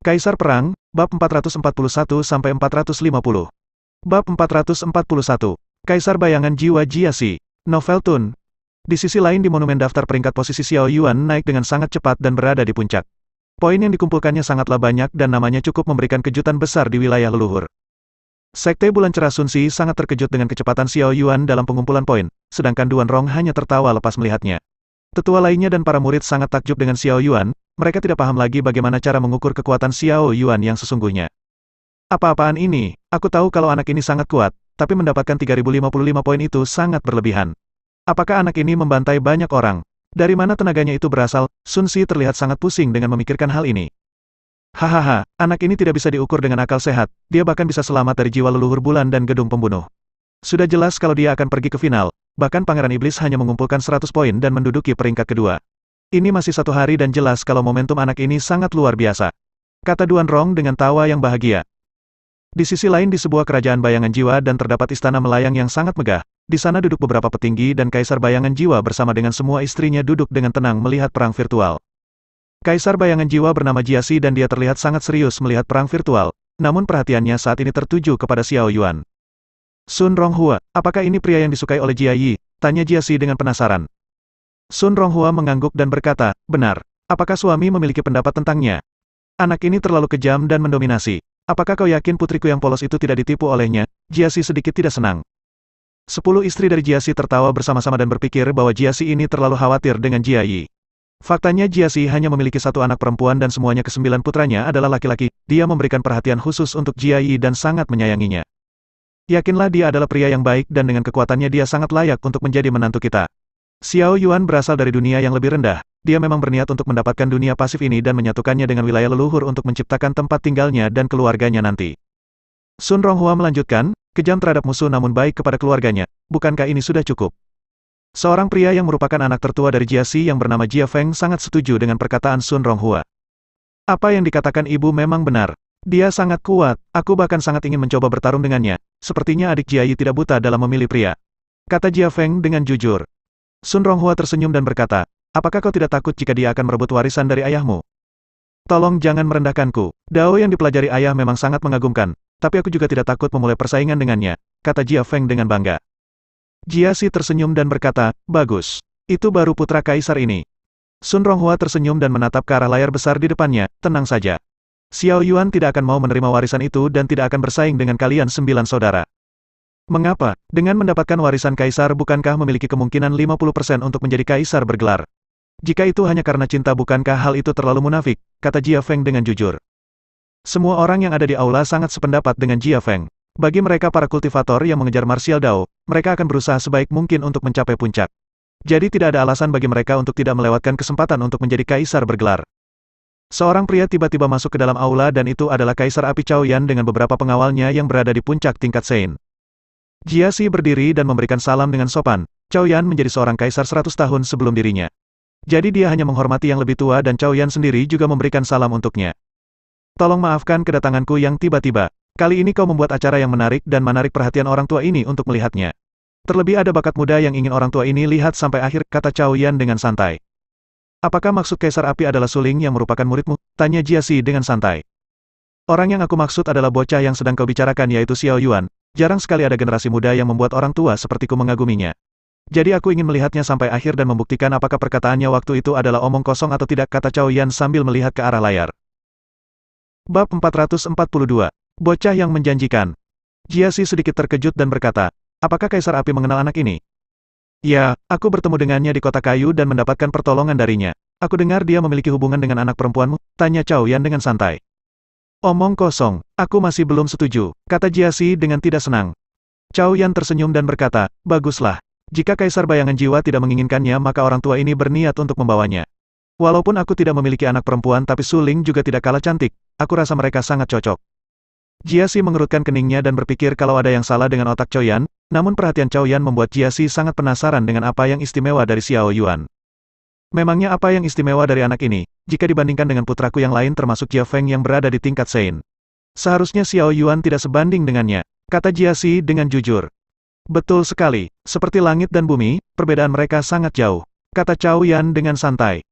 Kaisar Perang, Bab 441-450. Bab 441. Kaisar Bayangan Jiwa Jiaxi. Novel Tun. Di sisi lain di monumen daftar peringkat posisi Xiao Yuan naik dengan sangat cepat dan berada di puncak. Poin yang dikumpulkannya sangatlah banyak dan namanya cukup memberikan kejutan besar di wilayah leluhur. Sekte Bulan Cerah Sun Si sangat terkejut dengan kecepatan Xiao Yuan dalam pengumpulan poin, sedangkan Duan Rong hanya tertawa lepas melihatnya. Tetua lainnya dan para murid sangat takjub dengan Xiao Yuan, mereka tidak paham lagi bagaimana cara mengukur kekuatan Xiao Yuan yang sesungguhnya. Apa-apaan ini? Aku tahu kalau anak ini sangat kuat, tapi mendapatkan 3055 poin itu sangat berlebihan. Apakah anak ini membantai banyak orang? Dari mana tenaganya itu berasal? Sun Si terlihat sangat pusing dengan memikirkan hal ini. Hahaha, anak ini tidak bisa diukur dengan akal sehat, dia bahkan bisa selamat dari jiwa leluhur bulan dan gedung pembunuh. Sudah jelas kalau dia akan pergi ke final, bahkan Pangeran Iblis hanya mengumpulkan 100 poin dan menduduki peringkat kedua. Ini masih satu hari dan jelas kalau momentum anak ini sangat luar biasa. Kata Duan Rong dengan tawa yang bahagia. Di sisi lain di sebuah kerajaan bayangan jiwa dan terdapat istana melayang yang sangat megah, di sana duduk beberapa petinggi dan Kaisar Bayangan Jiwa bersama dengan semua istrinya duduk dengan tenang melihat perang virtual. Kaisar Bayangan Jiwa bernama Jiaxi dan dia terlihat sangat serius melihat perang virtual, namun perhatiannya saat ini tertuju kepada Xiao Yuan. Sun Ronghua, apakah ini pria yang disukai oleh Jia Yi? Tanya Jiaxi dengan penasaran. Sun Ronghua mengangguk dan berkata, benar. Apakah suami memiliki pendapat tentangnya? Anak ini terlalu kejam dan mendominasi. Apakah kau yakin putriku yang polos itu tidak ditipu olehnya? Jiaxi sedikit tidak senang. 10 istri dari Jiaxi tertawa bersama-sama dan berpikir bahwa Jiaxi ini terlalu khawatir dengan Jia Yi. Faktanya Jiaxi hanya memiliki satu anak perempuan dan semuanya ke-9 putranya adalah laki-laki. Dia memberikan perhatian khusus untuk Jia Yi dan sangat menyayanginya. Yakinlah dia adalah pria yang baik dan dengan kekuatannya dia sangat layak untuk menjadi menantu kita. Xiao Yuan berasal dari dunia yang lebih rendah. Dia memang berniat untuk mendapatkan dunia pasif ini dan menyatukannya dengan wilayah leluhur untuk menciptakan tempat tinggalnya dan keluarganya nanti. Sun Ronghua melanjutkan, kejam terhadap musuh namun baik kepada keluarganya. Bukankah ini sudah cukup? Seorang pria yang merupakan anak tertua dari Jiaxi yang bernama Jia Feng sangat setuju dengan perkataan Sun Ronghua. Apa yang dikatakan ibu memang benar. Dia sangat kuat, aku bahkan sangat ingin mencoba bertarung dengannya. Sepertinya adik Jia Yi tidak buta dalam memilih pria. Kata Jia Feng dengan jujur. Sun Ronghua tersenyum dan berkata, apakah kau tidak takut jika dia akan merebut warisan dari ayahmu? Tolong jangan merendahkanku. Dao yang dipelajari ayah memang sangat mengagumkan, tapi aku juga tidak takut memulai persaingan dengannya, kata Jia Feng dengan bangga. Jiaxi tersenyum dan berkata, bagus. Itu baru putra kaisar ini. Sun Ronghua tersenyum dan menatap ke arah layar besar di depannya, tenang saja. Xiao Yuan tidak akan mau menerima warisan itu dan tidak akan bersaing dengan kalian 9 saudara. Mengapa? Dengan mendapatkan warisan kaisar bukankah memiliki kemungkinan 50% untuk menjadi kaisar bergelar? Jika itu hanya karena cinta bukankah hal itu terlalu munafik, kata Jia Feng dengan jujur. Semua orang yang ada di aula sangat sependapat dengan Jia Feng. Bagi mereka para kultivator yang mengejar martial Dao, mereka akan berusaha sebaik mungkin untuk mencapai puncak. Jadi tidak ada alasan bagi mereka untuk tidak melewatkan kesempatan untuk menjadi kaisar bergelar. Seorang pria tiba-tiba masuk ke dalam aula dan itu adalah Kaisar Api Cao Yan dengan beberapa pengawalnya yang berada di puncak tingkat Sein. Jiaxi berdiri dan memberikan salam dengan sopan. Cao Yan menjadi seorang kaisar 100 tahun sebelum dirinya. Jadi dia hanya menghormati yang lebih tua dan Cao Yan sendiri juga memberikan salam untuknya. Tolong maafkan kedatanganku yang tiba-tiba. Kali ini kau membuat acara yang menarik dan menarik perhatian orang tua ini untuk melihatnya. Terlebih ada bakat muda yang ingin orang tua ini lihat sampai akhir, kata Cao Yan dengan santai. Apakah maksud Kaisar Api adalah suling yang merupakan muridmu? Tanya Jiaxi dengan santai. Orang yang aku maksud adalah bocah yang sedang kau bicarakan yaitu Xiao Yuan. Jarang sekali ada generasi muda yang membuat orang tua sepertiku mengaguminya. Jadi aku ingin melihatnya sampai akhir dan membuktikan apakah perkataannya waktu itu adalah omong kosong atau tidak, kata Cao Yan sambil melihat ke arah layar. Bab 442. Bocah yang menjanjikan. Jiaxi sedikit terkejut dan berkata, apakah Kaisar Api mengenal anak ini? Ya, aku bertemu dengannya di kota kayu dan mendapatkan pertolongan darinya. Aku dengar dia memiliki hubungan dengan anak perempuanmu, tanya Cao Yan dengan santai. Omong kosong, aku masih belum setuju, kata Jiaxi dengan tidak senang. Cao Yan tersenyum dan berkata, baguslah. Jika Kaisar Bayangan Jiwa tidak menginginkannya maka orang tua ini berniat untuk membawanya. Walaupun aku tidak memiliki anak perempuan tapi Suling juga tidak kalah cantik, aku rasa mereka sangat cocok. Jiaxi mengerutkan keningnya dan berpikir kalau ada yang salah dengan otak Cao Yan, namun perhatian Cao Yan membuat Jiaxi sangat penasaran dengan apa yang istimewa dari Xiao Yuan. Memangnya apa yang istimewa dari anak ini, jika dibandingkan dengan putraku yang lain termasuk Jia Feng yang berada di tingkat Sein? Seharusnya Xiao Yuan tidak sebanding dengannya, kata Jiaxi dengan jujur. Betul sekali, seperti langit dan bumi, perbedaan mereka sangat jauh, kata Cao Yan dengan santai.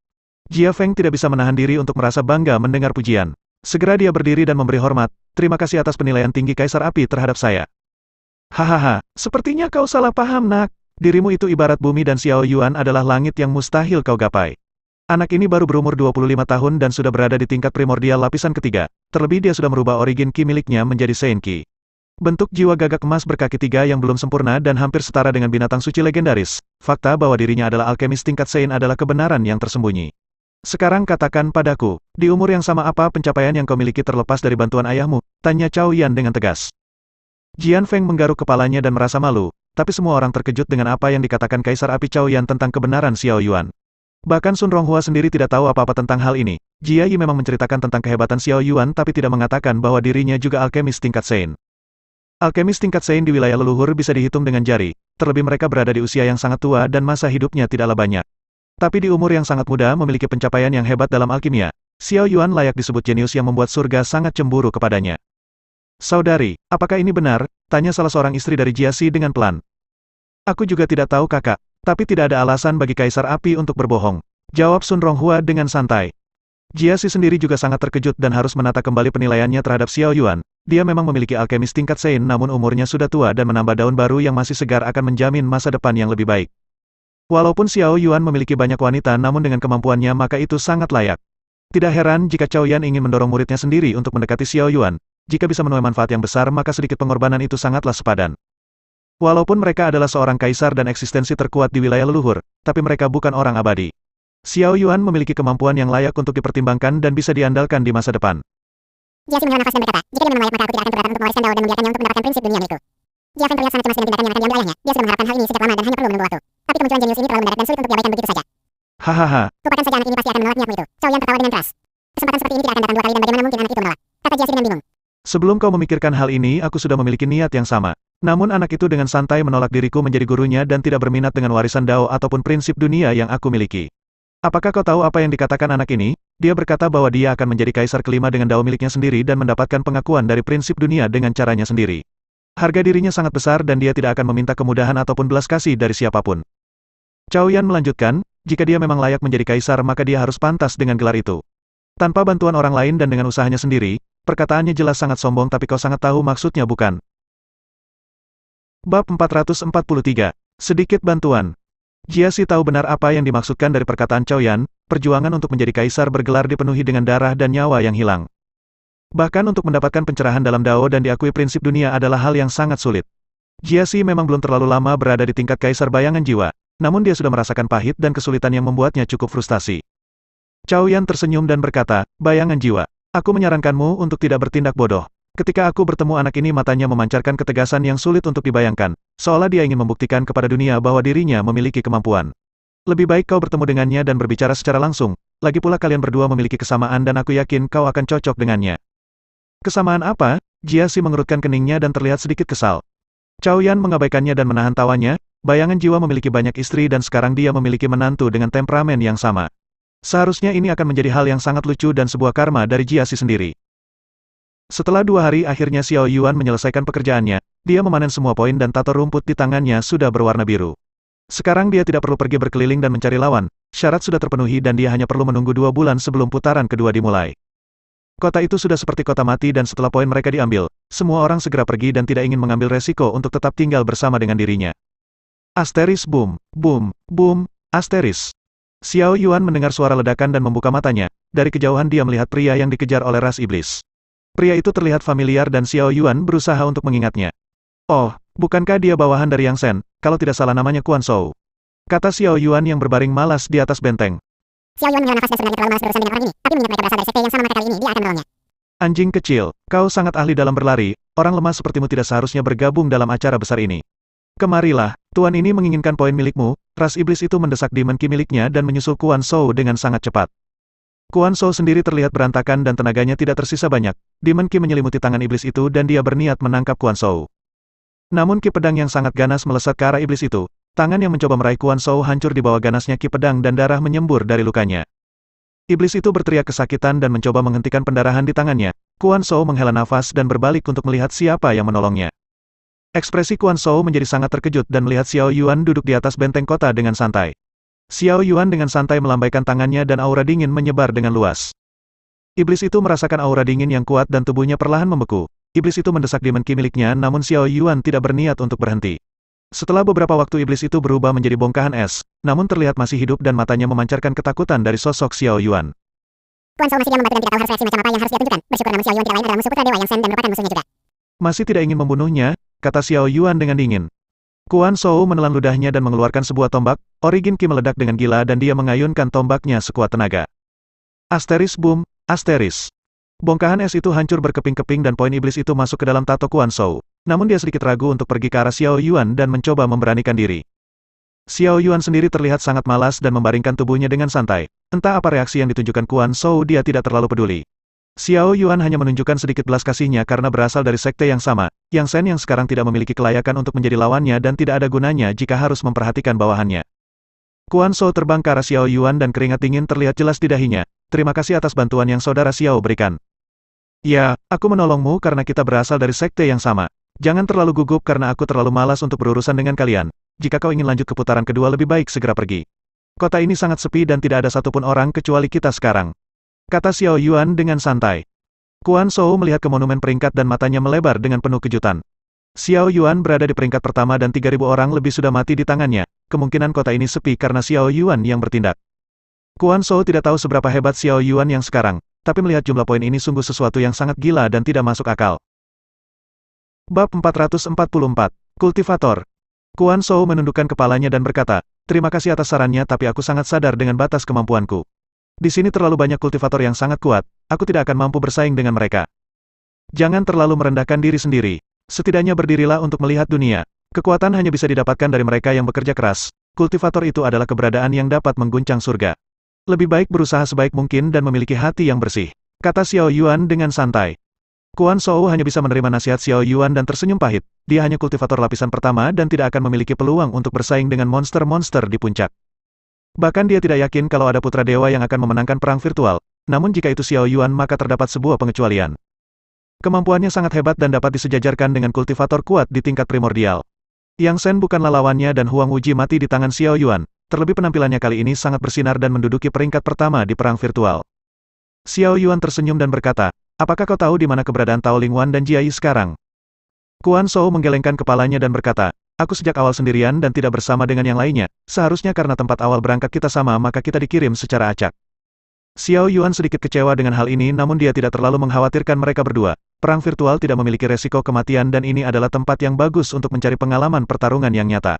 Jia Feng tidak bisa menahan diri untuk merasa bangga mendengar pujian. Segera dia berdiri dan memberi hormat, terima kasih atas penilaian tinggi Kaisar Api terhadap saya. Hahaha, sepertinya kau salah paham nak. Dirimu itu ibarat bumi dan Xiao Yuan adalah langit yang mustahil kau gapai. Anak ini baru berumur 25 tahun dan sudah berada di tingkat primordial lapisan ketiga, terlebih dia sudah merubah origin Qi miliknya menjadi Sein Qi. Bentuk jiwa gagak emas berkaki tiga yang belum sempurna dan hampir setara dengan binatang suci legendaris, fakta bahwa dirinya adalah alkemis tingkat Sein adalah kebenaran yang tersembunyi. Sekarang katakan padaku, di umur yang sama apa pencapaian yang kau miliki terlepas dari bantuan ayahmu? Tanya Cao Yan dengan tegas. Jian Feng menggaruk kepalanya dan merasa malu, tapi semua orang terkejut dengan apa yang dikatakan Kaisar Api Cao Yan tentang kebenaran Xiao Yuan. Bahkan Sun Ronghua sendiri tidak tahu apa-apa tentang hal ini. Jia Yi memang menceritakan tentang kehebatan Xiao Yuan tapi tidak mengatakan bahwa dirinya juga alkemis tingkat Sein. Alkemis tingkat Sein di wilayah leluhur bisa dihitung dengan jari, terlebih mereka berada di usia yang sangat tua dan masa hidupnya tidaklah banyak. Tapi di umur yang sangat muda memiliki pencapaian yang hebat dalam alkimia, Xiao Yuan layak disebut jenius yang membuat surga sangat cemburu kepadanya. Saudari, apakah ini benar? Tanya salah seorang istri dari Jiasi dengan pelan. Aku juga tidak tahu kakak, tapi tidak ada alasan bagi Kaisar Api untuk berbohong. Jawab Sun Ronghua dengan santai. Jiasi sendiri juga sangat terkejut dan harus menata kembali penilaiannya terhadap Xiao Yuan. Dia memang memiliki alkemis tingkat Sein namun umurnya sudah tua dan menambah daun baru yang masih segar akan menjamin masa depan yang lebih baik. Walaupun Xiao Yuan memiliki banyak wanita namun dengan kemampuannya maka itu sangat layak. Tidak heran jika Cao Yan ingin mendorong muridnya sendiri untuk mendekati Xiao Yuan. Jika bisa menuai manfaat yang besar maka sedikit pengorbanan itu sangatlah sepadan. Walaupun mereka adalah seorang kaisar dan eksistensi terkuat di wilayah leluhur, tapi mereka bukan orang abadi. Xiao Yuan memiliki kemampuan yang layak untuk dipertimbangkan dan bisa diandalkan di masa depan. Jiasi menghela nafas dan berkata, jika dia memang layak maka aku tidak akan keberatan untuk mewariskan Dao dan membiarkannya untuk mendapatkan prinsip dunia milikku. Jia Feng terlihat sangat cemas dengan tindakan yang akan diambil ayahnya. Dia sudah mengharapkan hal ini sejak lama dan hanya perlu menunggu waktu. Tapi kemunculan jenius ini terlalu mendadak dan sulit untuk diabaikan begitu saja. Hahaha. Lupakan saja anak ini pasti akan menolak niatmu itu. Cao Yan tertawa dengan keras. Kesempatan seperti ini tidak akan datang dua kali dan bagaimana mungkin anak itu menolak? Kata Jiasi dengan bingung. Sebelum kau memikirkan hal ini aku sudah memiliki niat yang sama. Namun anak itu dengan santai menolak diriku menjadi gurunya dan tidak berminat dengan warisan Dao ataupun prinsip dunia yang aku miliki. Apakah kau tahu apa yang dikatakan anak ini? Dia berkata bahwa dia akan menjadi kaisar kelima dengan Dao miliknya sendiri dan mendapatkan pengakuan dari prinsip dunia dengan caranya sendiri. Harga dirinya sangat besar dan dia tidak akan meminta kemudahan ataupun belas kasih dari siapapun. Cao Yan melanjutkan, jika dia memang layak menjadi kaisar maka dia harus pantas dengan gelar itu. Tanpa bantuan orang lain dan dengan usahanya sendiri, perkataannya jelas sangat sombong tapi kau sangat tahu maksudnya bukan? Bab 443. Sedikit bantuan. Jiasi tahu benar apa yang dimaksudkan dari perkataan Cao Yan, perjuangan untuk menjadi kaisar bergelar dipenuhi dengan darah dan nyawa yang hilang. Bahkan untuk mendapatkan pencerahan dalam Dao dan diakui prinsip dunia adalah hal yang sangat sulit. Jiasi memang belum terlalu lama berada di tingkat kaisar bayangan jiwa, namun dia sudah merasakan pahit dan kesulitan yang membuatnya cukup frustasi. Cao Yan tersenyum dan berkata, bayangan jiwa. Aku menyarankanmu untuk tidak bertindak bodoh. Ketika aku bertemu anak ini matanya memancarkan ketegasan yang sulit untuk dibayangkan, seolah dia ingin membuktikan kepada dunia bahwa dirinya memiliki kemampuan. Lebih baik kau bertemu dengannya dan berbicara secara langsung, lagi pula kalian berdua memiliki kesamaan dan aku yakin kau akan cocok dengannya. Kesamaan apa? Jiasi mengerutkan keningnya dan terlihat sedikit kesal. Cao Yan mengabaikannya dan menahan tawanya, bayangan jiwa memiliki banyak istri dan sekarang dia memiliki menantu dengan temperamen yang sama. Seharusnya ini akan menjadi hal yang sangat lucu dan sebuah karma dari Jiasi sendiri. Setelah 2 hari akhirnya Xiao Yuan menyelesaikan pekerjaannya, dia memanen semua poin dan tato rumput di tangannya sudah berwarna biru. Sekarang dia tidak perlu pergi berkeliling dan mencari lawan, syarat sudah terpenuhi dan dia hanya perlu menunggu 2 bulan sebelum putaran kedua dimulai. Kota itu sudah seperti kota mati dan setelah poin mereka diambil, semua orang segera pergi dan tidak ingin mengambil resiko untuk tetap tinggal bersama dengan dirinya. Asteris boom, boom, boom, asteris. Xiao Yuan mendengar suara ledakan dan membuka matanya, dari kejauhan dia melihat pria yang dikejar oleh ras iblis. Pria itu terlihat familiar dan Xiao Yuan berusaha untuk mengingatnya. Oh, bukankah dia bawahan dari Yang Shen, kalau tidak salah namanya Quan Shou? Kata Xiao Yuan yang berbaring malas di atas benteng. Xiao Yuan menghela nafas dan sebenarnya terlalu malas berurusan dengan orang ini, tapi mengingat mereka berasal dari sekte yang sama maka kali ini dia akan menolongnya. Anjing kecil, kau sangat ahli dalam berlari, orang lemah sepertimu tidak seharusnya bergabung dalam acara besar ini. Kemarilah, tuan ini menginginkan poin milikmu, ras iblis itu mendesak Demon Qi miliknya dan menyusul Quan Shou dengan sangat cepat. Quan Shou sendiri terlihat berantakan dan tenaganya tidak tersisa banyak. Demon Qi menyelimuti tangan iblis itu dan dia berniat menangkap Quan Shou. Namun Qi pedang yang sangat ganas melesat ke arah iblis itu. Tangan yang mencoba meraih Quan Shou hancur di bawah ganasnya Qi pedang dan darah menyembur dari lukanya. Iblis itu berteriak kesakitan dan mencoba menghentikan pendarahan di tangannya. Quan Shou menghela nafas dan berbalik untuk melihat siapa yang menolongnya. Ekspresi Quan Shou menjadi sangat terkejut dan melihat Xiao Yuan duduk di atas benteng kota dengan santai. Xiao Yuan dengan santai melambaikan tangannya dan aura dingin menyebar dengan luas. Iblis itu merasakan aura dingin yang kuat dan tubuhnya perlahan membeku. Iblis itu mendesak Demon Ki miliknya namun Xiao Yuan tidak berniat untuk berhenti. Setelah beberapa waktu iblis itu berubah menjadi bongkahan es, namun terlihat masih hidup dan matanya memancarkan ketakutan dari sosok Xiao Yuan. Kuan Shou masih diam membantu dan tidak tahu harus reaksi macam apa yang harus dia tunjukkan. Bersyukur namun Xiao Yuan tidak lain adalah musuh putra dewa Yang Shen dan merupakan musuhnya juga. Masih tidak ingin membunuhnya, kata Xiao Yuan dengan dingin. Kuan Shou menelan ludahnya dan mengeluarkan sebuah tombak, Origin Ki meledak dengan gila dan dia mengayunkan tombaknya sekuat tenaga. Asteris boom, asteris. Bongkahan es itu hancur berkeping-keping dan poin iblis itu masuk ke dalam tato Kuan Shou. Namun dia sedikit ragu untuk pergi ke arah Xiao Yuan dan mencoba memberanikan diri. Xiao Yuan sendiri terlihat sangat malas dan membaringkan tubuhnya dengan santai. Entah apa reaksi yang ditunjukkan Kuan Shou, dia tidak terlalu peduli. Xiao Yuan hanya menunjukkan sedikit belas kasihnya karena berasal dari sekte yang sama, Yang Shen yang sekarang tidak memiliki kelayakan untuk menjadi lawannya dan tidak ada gunanya jika harus memperhatikan bawahannya. Kuan Shou terbang ke arah Xiao Yuan dan keringat dingin terlihat jelas di dahinya. Terima kasih atas bantuan yang saudara Xiao berikan. Ya, aku menolongmu karena kita berasal dari sekte yang sama. Jangan terlalu gugup karena aku terlalu malas untuk berurusan dengan kalian. Jika kau ingin lanjut ke putaran kedua lebih baik segera pergi. Kota ini sangat sepi dan tidak ada satupun orang kecuali kita sekarang. Kata Xiao Yuan dengan santai. Kuan Shou melihat ke monumen peringkat dan matanya melebar dengan penuh kejutan. Xiao Yuan berada di peringkat pertama dan 3.000 orang lebih sudah mati di tangannya. Kemungkinan kota ini sepi karena Xiao Yuan yang bertindak. Kuan Shou tidak tahu seberapa hebat Xiao Yuan yang sekarang, tapi melihat jumlah poin ini sungguh sesuatu yang sangat gila dan tidak masuk akal. Bab 444, Kultivator. Kuan Shou menundukkan kepalanya dan berkata, terima kasih atas sarannya tapi aku sangat sadar dengan batas kemampuanku. Di sini terlalu banyak kultivator yang sangat kuat, aku tidak akan mampu bersaing dengan mereka. Jangan terlalu merendahkan diri sendiri. Setidaknya berdirilah untuk melihat dunia. Kekuatan hanya bisa didapatkan dari mereka yang bekerja keras. Kultivator itu adalah keberadaan yang dapat mengguncang surga. Lebih baik berusaha sebaik mungkin dan memiliki hati yang bersih, kata Xiao Yuan dengan santai. Kuan Shou hanya bisa menerima nasihat Xiao Yuan dan tersenyum pahit. Dia hanya kultivator lapisan pertama dan tidak akan memiliki peluang untuk bersaing dengan monster-monster di puncak. Bahkan dia tidak yakin kalau ada putra dewa yang akan memenangkan perang virtual. Namun jika itu Xiao Yuan maka terdapat sebuah pengecualian. Kemampuannya sangat hebat dan dapat disejajarkan dengan kultivator kuat di tingkat primordial. Yang Shen bukanlah lawannya dan Huang Wuji mati di tangan Xiao Yuan. Terlebih penampilannya kali ini sangat bersinar dan menduduki peringkat pertama di perang virtual. Xiao Yuan tersenyum dan berkata, apakah kau tahu di mana keberadaan Tao Lingwan dan Jia Yi sekarang? Kuan Shou menggelengkan kepalanya dan berkata, aku sejak awal sendirian dan tidak bersama dengan yang lainnya, seharusnya karena tempat awal berangkat kita sama maka kita dikirim secara acak. Xiao Yuan sedikit kecewa dengan hal ini namun dia tidak terlalu mengkhawatirkan mereka berdua. Perang virtual tidak memiliki resiko kematian dan ini adalah tempat yang bagus untuk mencari pengalaman pertarungan yang nyata.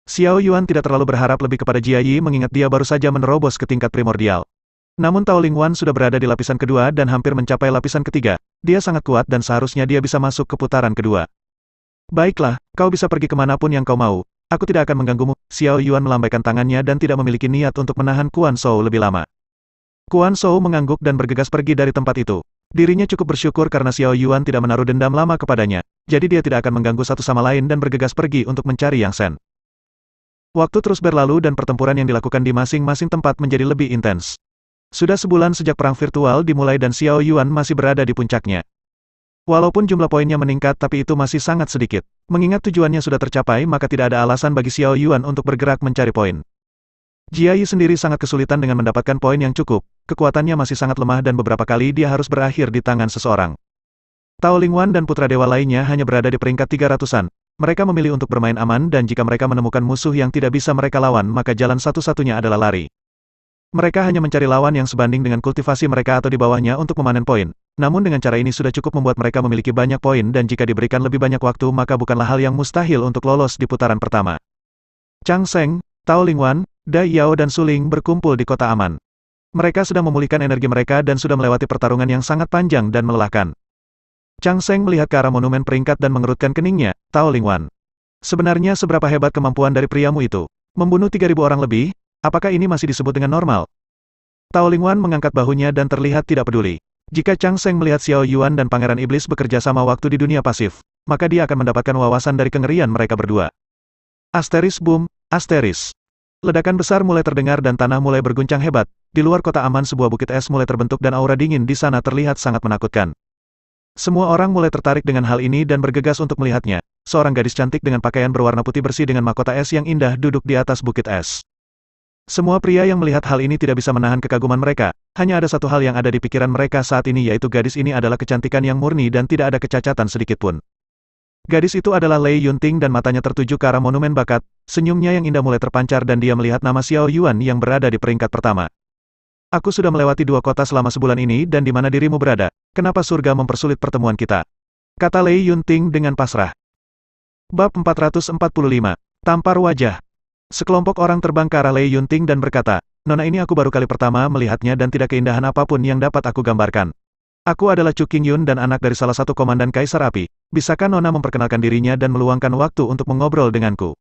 Xiao Yuan tidak terlalu berharap lebih kepada Jia Yi mengingat dia baru saja menerobos ke tingkat primordial. Namun Tao Lingwan sudah berada di lapisan kedua dan hampir mencapai lapisan ketiga. Dia sangat kuat dan seharusnya dia bisa masuk ke putaran kedua. Baiklah, kau bisa pergi kemanapun yang kau mau. Aku tidak akan mengganggumu. Xiao Yuan melambaikan tangannya dan tidak memiliki niat untuk menahan Kuan Shou lebih lama. Kuan Shou mengangguk dan bergegas pergi dari tempat itu. Dirinya cukup bersyukur karena Xiao Yuan tidak menaruh dendam lama kepadanya. Jadi dia tidak akan mengganggu satu sama lain dan bergegas pergi untuk mencari Yang Shen. Waktu terus berlalu dan pertempuran yang dilakukan di masing-masing tempat menjadi lebih intens. Sudah sebulan sejak perang virtual dimulai dan Xiao Yuan masih berada di puncaknya. Walaupun jumlah poinnya meningkat tapi itu masih sangat sedikit. Mengingat tujuannya sudah tercapai maka tidak ada alasan bagi Xiao Yuan untuk bergerak mencari poin. Jia Yi sendiri sangat kesulitan dengan mendapatkan poin yang cukup, kekuatannya masih sangat lemah dan beberapa kali dia harus berakhir di tangan seseorang. Tao Lingwan dan putra dewa lainnya hanya berada di peringkat 300-an. Mereka memilih untuk bermain aman dan jika mereka menemukan musuh yang tidak bisa mereka lawan maka jalan satu-satunya adalah lari. Mereka hanya mencari lawan yang sebanding dengan kultivasi mereka atau di bawahnya untuk memanen poin. Namun dengan cara ini sudah cukup membuat mereka memiliki banyak poin dan jika diberikan lebih banyak waktu maka bukanlah hal yang mustahil untuk lolos di putaran pertama. Chang Sheng, Tao Lingwan, Dai Yao dan Su Ling berkumpul di kota aman. Mereka sedang memulihkan energi mereka dan sudah melewati pertarungan yang sangat panjang dan melelahkan. Chang Sheng melihat ke arah monumen peringkat dan mengerutkan keningnya, Tao Lingwan. Sebenarnya seberapa hebat kemampuan dari priamu itu? Membunuh 3.000 orang lebih? Apakah ini masih disebut dengan normal? Tao Lingwan mengangkat bahunya dan terlihat tidak peduli. Jika Chang Sheng melihat Xiao Yuan dan Pangeran Iblis bekerja sama waktu di dunia pasif, maka dia akan mendapatkan wawasan dari kengerian mereka berdua. Asteris boom, asteris. Ledakan besar mulai terdengar dan tanah mulai berguncang hebat. Di luar kota aman sebuah bukit es mulai terbentuk dan aura dingin di sana terlihat sangat menakutkan. Semua orang mulai tertarik dengan hal ini dan bergegas untuk melihatnya. Seorang gadis cantik dengan pakaian berwarna putih bersih dengan mahkota es yang indah duduk di atas bukit es. Semua pria yang melihat hal ini tidak bisa menahan kekaguman mereka, hanya ada satu hal yang ada di pikiran mereka saat ini yaitu gadis ini adalah kecantikan yang murni dan tidak ada kecacatan sedikitpun. Gadis itu adalah Lei Yunting dan matanya tertuju ke arah monumen bakat, senyumnya yang indah mulai terpancar dan dia melihat nama Xiao Yuan yang berada di peringkat pertama. Aku sudah melewati 2 kota selama sebulan ini dan di mana dirimu berada, kenapa surga mempersulit pertemuan kita? Kata Lei Yunting dengan pasrah. Bab 445. Tampar wajah. Sekelompok orang terbang ke arah Lei Yunting dan berkata, "Nona ini aku baru kali pertama melihatnya dan tidak keindahan apapun yang dapat aku gambarkan. Aku adalah Chu Qingyun dan anak dari salah satu komandan Kaisar Api. Bisakah Nona memperkenalkan dirinya dan meluangkan waktu untuk mengobrol denganku?"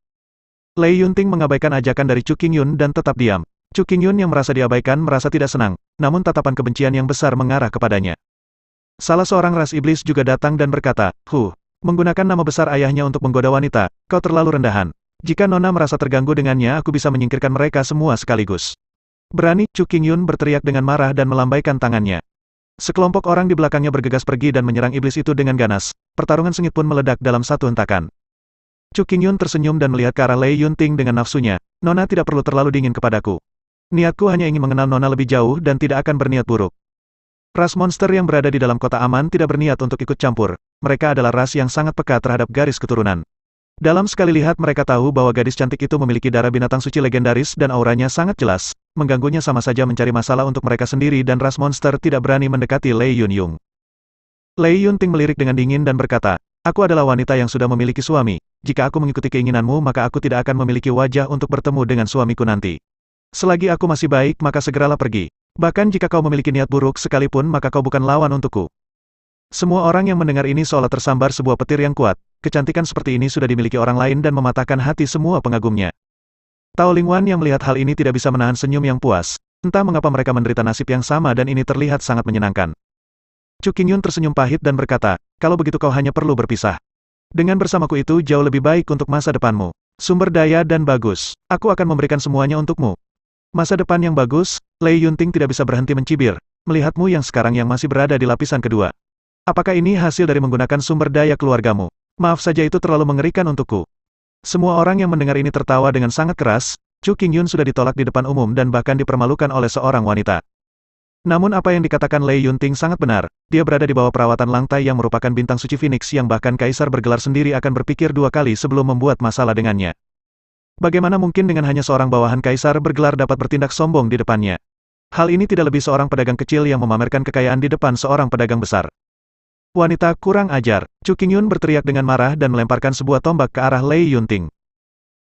Lei Yunting mengabaikan ajakan dari Chu Qingyun dan tetap diam. Chu Qingyun yang merasa diabaikan merasa tidak senang, namun tatapan kebencian yang besar mengarah kepadanya. Salah seorang ras iblis juga datang dan berkata, menggunakan nama besar ayahnya untuk menggoda wanita, kau terlalu rendahan. Jika Nona merasa terganggu dengannya aku bisa menyingkirkan mereka semua sekaligus. Berani, Chu Qingyun berteriak dengan marah dan melambaikan tangannya. Sekelompok orang di belakangnya bergegas pergi dan menyerang iblis itu dengan ganas, pertarungan sengit pun meledak dalam satu hentakan. Chu Qingyun tersenyum dan melihat ke arah Lei Yunting dengan nafsunya, Nona tidak perlu terlalu dingin kepadaku. Niatku hanya ingin mengenal Nona lebih jauh dan tidak akan berniat buruk. Ras monster yang berada di dalam kota aman tidak berniat untuk ikut campur, mereka adalah ras yang sangat peka terhadap garis keturunan. Dalam sekali lihat mereka tahu bahwa gadis cantik itu memiliki darah binatang suci legendaris dan auranya sangat jelas, mengganggunya sama saja mencari masalah untuk mereka sendiri dan ras monster tidak berani mendekati Lei Yunyong. Lei Yunting melirik dengan dingin dan berkata, aku adalah wanita yang sudah memiliki suami, jika aku mengikuti keinginanmu maka aku tidak akan memiliki wajah untuk bertemu dengan suamiku nanti. Selagi aku masih baik maka segeralah pergi. Bahkan jika kau memiliki niat buruk sekalipun maka kau bukan lawan untukku. Semua orang yang mendengar ini seolah tersambar sebuah petir yang kuat. Kecantikan seperti ini sudah dimiliki orang lain dan mematahkan hati semua pengagumnya. Tao Lingwan yang melihat hal ini tidak bisa menahan senyum yang puas. Entah mengapa mereka menderita nasib yang sama dan ini terlihat sangat menyenangkan. Chu Qingyun tersenyum pahit dan berkata, kalau begitu kau hanya perlu berpisah. Dengan bersamaku itu jauh lebih baik untuk masa depanmu. Sumber daya dan bagus. Aku akan memberikan semuanya untukmu. Masa depan yang bagus, Lei Yunting tidak bisa berhenti mencibir. Melihatmu yang sekarang yang masih berada di lapisan kedua. Apakah ini hasil dari menggunakan sumber daya keluargamu? Maaf saja itu terlalu mengerikan untukku. Semua orang yang mendengar ini tertawa dengan sangat keras, Chu Qingyun sudah ditolak di depan umum dan bahkan dipermalukan oleh seorang wanita. Namun apa yang dikatakan Lei Yunting sangat benar, dia berada di bawah perawatan Langtai yang merupakan bintang suci Phoenix yang bahkan Kaisar bergelar sendiri akan berpikir 2 kali sebelum membuat masalah dengannya. Bagaimana mungkin dengan hanya seorang bawahan Kaisar bergelar dapat bertindak sombong di depannya? Hal ini tidak lebih seorang pedagang kecil yang memamerkan kekayaan di depan seorang pedagang besar. Wanita kurang ajar, Chu Qingyun berteriak dengan marah dan melemparkan sebuah tombak ke arah Lei Yunting.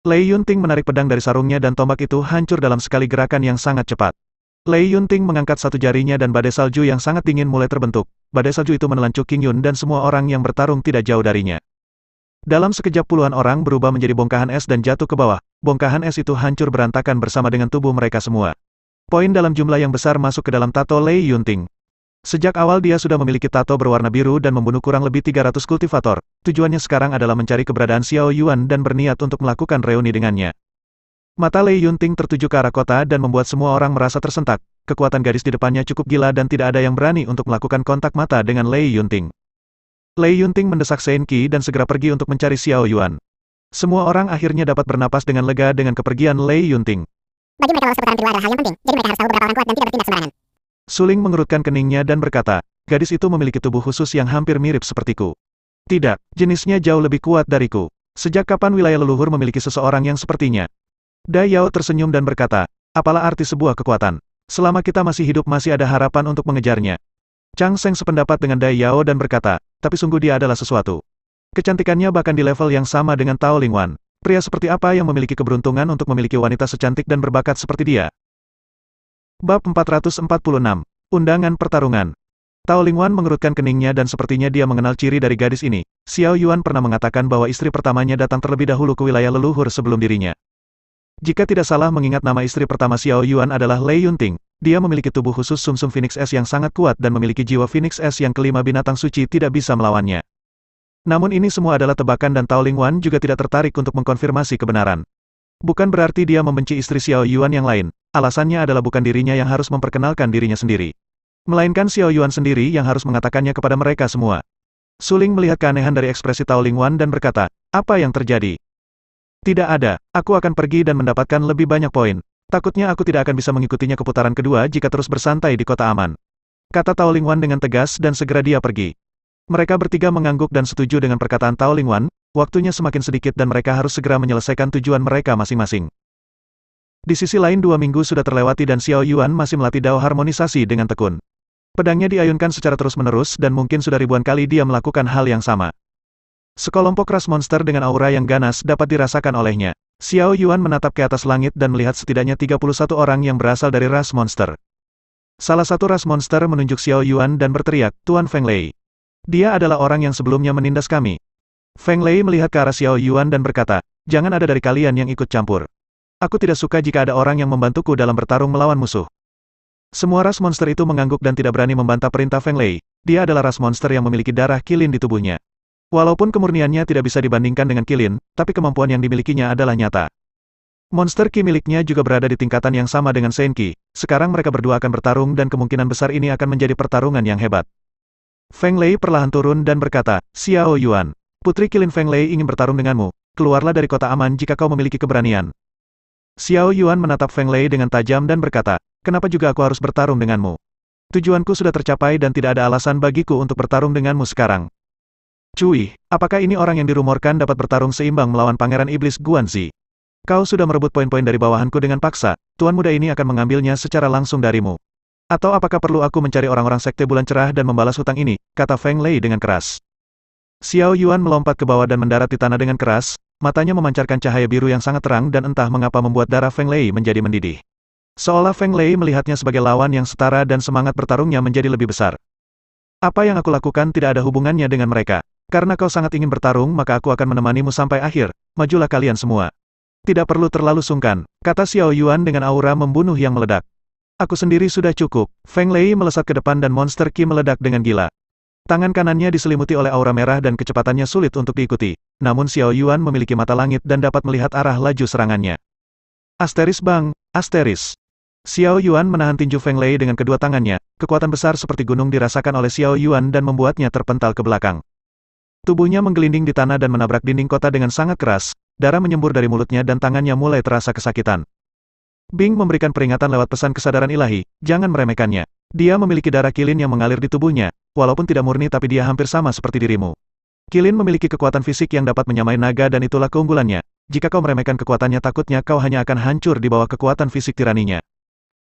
Lei Yunting menarik pedang dari sarungnya dan tombak itu hancur dalam sekali gerakan yang sangat cepat. Lei Yunting mengangkat satu jarinya dan badai salju yang sangat dingin mulai terbentuk. Badai salju itu menelan Chu Qingyun dan semua orang yang bertarung tidak jauh darinya. Dalam sekejap puluhan orang berubah menjadi bongkahan es dan jatuh ke bawah. Bongkahan es itu hancur berantakan bersama dengan tubuh mereka semua. Poin dalam jumlah yang besar masuk ke dalam tato Lei Yunting. Sejak awal dia sudah memiliki tato berwarna biru dan membunuh kurang lebih 300 kultivator. Tujuannya sekarang adalah mencari keberadaan Xiao Yuan dan berniat untuk melakukan reuni dengannya. Mata Lei Yunting tertuju ke arah kota dan membuat semua orang merasa tersentak. Kekuatan gadis di depannya cukup gila dan tidak ada yang berani untuk melakukan kontak mata dengan Lei Yunting. Lei Yunting mendesak Shen Qi dan segera pergi untuk mencari Xiao Yuan. Semua orang akhirnya dapat bernapas dengan lega dengan kepergian Lei Yunting. Bagi mereka lolos seputaran kedua adalah hal yang penting, jadi mereka harus tahu beberapa orang kuat dan tidak bertindak sembarangan. Suling mengerutkan keningnya dan berkata, gadis itu memiliki tubuh khusus yang hampir mirip sepertiku. Tidak, jenisnya jauh lebih kuat dariku. Sejak kapan wilayah leluhur memiliki seseorang yang sepertinya? Dai Yao tersenyum dan berkata, apalah arti sebuah kekuatan? Selama kita masih hidup masih ada harapan untuk mengejarnya. Chang Seng sependapat dengan Dai Yao dan berkata, tapi sungguh dia adalah sesuatu. Kecantikannya bahkan di level yang sama dengan Tao Lingwan. Pria seperti apa yang memiliki keberuntungan untuk memiliki wanita secantik dan berbakat seperti dia? Bab 446. Undangan pertarungan. Tao Lingwan mengerutkan keningnya dan sepertinya dia mengenal ciri dari gadis ini. Xiao Yuan pernah mengatakan bahwa istri pertamanya datang terlebih dahulu ke wilayah leluhur sebelum dirinya. Jika tidak salah mengingat nama istri pertama Xiao Yuan adalah Lei Yunting, dia memiliki tubuh khusus sumsum Phoenix S yang sangat kuat dan memiliki jiwa Phoenix S yang kelima binatang suci tidak bisa melawannya. Namun ini semua adalah tebakan dan Tao Lingwan juga tidak tertarik untuk mengkonfirmasi kebenaran. Bukan berarti dia membenci istri Xiao Yuan yang lain, alasannya adalah bukan dirinya yang harus memperkenalkan dirinya sendiri. Melainkan Xiao Yuan sendiri yang harus mengatakannya kepada mereka semua. Suling melihat keanehan dari ekspresi Tao Lingwan dan berkata, apa yang terjadi? Tidak ada, aku akan pergi dan mendapatkan lebih banyak poin. Takutnya aku tidak akan bisa mengikutinya ke putaran kedua jika terus bersantai di kota aman. Kata Tao Lingwan dengan tegas dan segera dia pergi. Mereka bertiga mengangguk dan setuju dengan perkataan Tao Lingwan, waktunya semakin sedikit dan mereka harus segera menyelesaikan tujuan mereka masing-masing. Di sisi lain 2 minggu sudah terlewati dan Xiao Yuan masih melatih dao harmonisasi dengan tekun. Pedangnya diayunkan secara terus-menerus dan mungkin sudah ribuan kali dia melakukan hal yang sama. Sekelompok ras monster dengan aura yang ganas dapat dirasakan olehnya. Xiao Yuan menatap ke atas langit dan melihat setidaknya 31 orang yang berasal dari ras monster. Salah satu ras monster menunjuk Xiao Yuan dan berteriak, "Tuan Feng Lei. Dia adalah orang yang sebelumnya menindas kami." Feng Lei melihat ke arah Xiao Yuan dan berkata, "Jangan ada dari kalian yang ikut campur. Aku tidak suka jika ada orang yang membantuku dalam bertarung melawan musuh." Semua ras monster itu mengangguk dan tidak berani membantah perintah Feng Lei. Dia adalah ras monster yang memiliki darah Qilin di tubuhnya. Walaupun kemurniannya tidak bisa dibandingkan dengan Qilin, tapi kemampuan yang dimilikinya adalah nyata. Monster Qi miliknya juga berada di tingkatan yang sama dengan Shen Qi. Sekarang mereka berdua akan bertarung dan kemungkinan besar ini akan menjadi pertarungan yang hebat. Feng Lei perlahan turun dan berkata, "Xiao Yuan, Putri Qilin Feng Lei ingin bertarung denganmu. Keluarlah dari kota aman jika kau memiliki keberanian." Xiao Yuan menatap Feng Lei dengan tajam dan berkata, "Kenapa juga aku harus bertarung denganmu? Tujuanku sudah tercapai dan tidak ada alasan bagiku untuk bertarung denganmu sekarang." "Cui, apakah ini orang yang dirumorkan dapat bertarung seimbang melawan Pangeran Iblis Guanzi? Kau sudah merebut poin-poin dari bawahanku dengan paksa, tuan muda ini akan mengambilnya secara langsung darimu. Atau apakah perlu aku mencari orang-orang sekte bulan cerah dan membalas hutang ini?" kata Feng Lei dengan keras. Xiao Yuan melompat ke bawah dan mendarat di tanah dengan keras, matanya memancarkan cahaya biru yang sangat terang dan entah mengapa membuat darah Feng Lei menjadi mendidih. Seolah Feng Lei melihatnya sebagai lawan yang setara dan semangat bertarungnya menjadi lebih besar. "Apa yang aku lakukan tidak ada hubungannya dengan mereka. Karena kau sangat ingin bertarung maka aku akan menemanimu sampai akhir, majulah kalian semua. Tidak perlu terlalu sungkan," kata Xiao Yuan dengan aura membunuh yang meledak. "Aku sendiri sudah cukup." Feng Lei melesat ke depan dan monster Qi meledak dengan gila. Tangan kanannya diselimuti oleh aura merah dan kecepatannya sulit untuk diikuti. Namun Xiao Yuan memiliki mata langit dan dapat melihat arah laju serangannya. Asteris bang, asteris. Xiao Yuan menahan tinju Feng Lei dengan kedua tangannya, kekuatan besar seperti gunung dirasakan oleh Xiao Yuan dan membuatnya terpental ke belakang. Tubuhnya menggelinding di tanah dan menabrak dinding kota dengan sangat keras, darah menyembur dari mulutnya dan tangannya mulai terasa kesakitan. Bing memberikan peringatan lewat pesan kesadaran ilahi, "Jangan meremehkannya. Dia memiliki darah Qilin yang mengalir di tubuhnya, walaupun tidak murni tapi dia hampir sama seperti dirimu. Qilin memiliki kekuatan fisik yang dapat menyamai naga dan itulah keunggulannya. Jika kau meremehkan kekuatannya takutnya kau hanya akan hancur di bawah kekuatan fisik tiraninya."